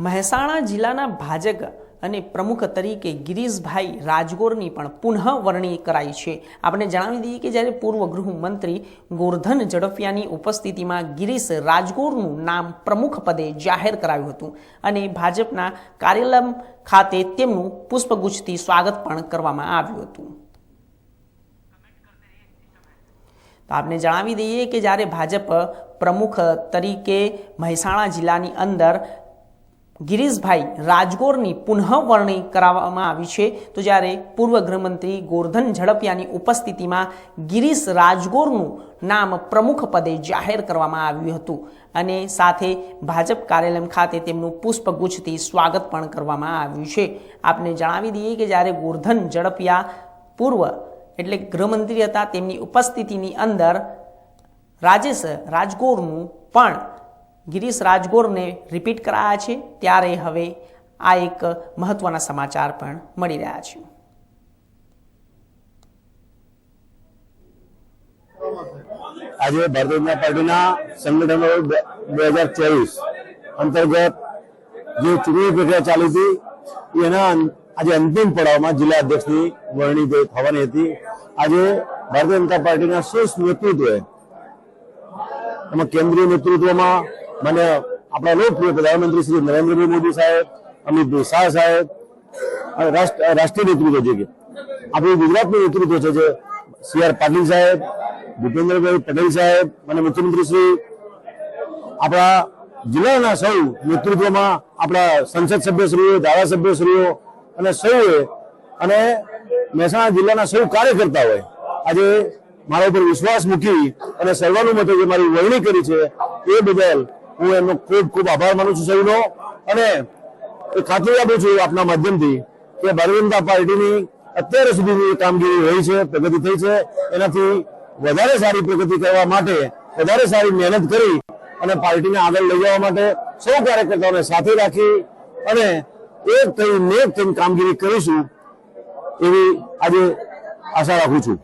મહેસાણા જિલ્લાના ભાજપ અને પ્રમુખ તરીકે ગિરીશભાઈ રાજગોરની પણ પુનઃ વરણી કરાઈ છે। આપણે જણાવી દઈએ કે જ્યારે પૂર્વ ગૃહમંત્રી ગોરધન ઝડફિયાની ઉપસ્થિતિમાં ગિરીશ રાજગોરનું નામ પ્રમુખ પદે જાહેર કરાયું હતું અને ભાજપના કાર્યાલય ખાતે તેમનું પુષ્પગુચ્છથી સ્વાગત પણ કરવામાં આવ્યું હતું। તો આપને જણાવી દઈએ કે જ્યારે ભાજપ પ્રમુખ તરીકે મહેસાણા જિલ્લાની અંદર ગિરીશભાઈ રાજગોરની પુનઃ વરણી કરવામાં આવી છે, તો જ્યારે પૂર્વ ગૃહમંત્રી ગોરધન ઝડફિયાની ઉપસ્થિતિમાં ગિરીશ રાજગોરનું નામ પ્રમુખ પદે જાહેર કરવામાં આવ્યું હતું અને સાથે ભાજપ કાર્યાલય ખાતે તેમનું પુષ્પગુચ્છથી સ્વાગત પણ કરવામાં આવ્યું છે। આપને જણાવી દઈએ કે જ્યારે ગોરધન ઝડફિયા પૂર્વ એટલે ગૃહમંત્રી હતા, તેમની ઉપસ્થિતિની અંદર રાજેશ રાજગોરનું પણ ગિરીશ રાજગોરને રિપીટ કરાયા છે, ત્યારે હવે આ એક મહત્વના સમાચાર પણ મળી રહ્યા છે। આજે ભારતીય જનતા પાર્ટીના સંગઠન 2024 અંતર્ગત જે ચૂંટણી પ્રક્રિયા ચાલી હતી એના આજે અંતિમ પડાવમાં જિલ્લા અધ્યક્ષની વરણી થવાની હતી। આજે ભારતીય જનતા પાર્ટીના શીર્ષ નેતૃત્વએ એમાં કેન્દ્રીય નેતૃત્વમાં મને આપણા લોકપ્રિય પ્રધાનમંત્રી શ્રી નરેન્દ્રભાઈ મોદી સાહેબ, અમિતભાઈ શાહ સાહેબ, રાષ્ટ્રીય નેતૃત્વ છે કે આપણું ગુજરાતનું નેતૃત્વ છે જે CR પાટીલ સાહેબ, ભૂપેન્દ્રભાઈ પટેલ સાહેબ અને મુખ્યમંત્રી શ્રી, આપણા જિલ્લાના સૌ નેતૃત્વમાં આપણા સંસદ સભ્યશ્રીઓ, ધારાસભ્યશ્રીઓ અને સૌએ અને મહેસાણા જિલ્લાના સૌ કાર્યકર્તાઓએ આજે મારા ઉપર વિશ્વાસ મૂકી અને સર્વાનુમતે જે મારી વરણી કરી છે એ બદલ હું એમનો ખૂબ ખૂબ આભાર માનું છું સૌનો, અને એ ખાતરી આપું છું આપના માધ્યમથી કે ભારતીય જનતા પાર્ટીની અત્યાર સુધીની કામગીરી રહી છે, પ્રગતિ થઈ છે, એનાથી વધારે સારી પ્રગતિ કરવા માટે વધારે સારી મહેનત કરી અને પાર્ટીને આગળ લઈ જવા માટે સૌ કાર્યકર્તાઓને સાથે રાખી અને એક થઈ નેક થઈને કામગીરી કરીશું એવી આજે આશા રાખું છું।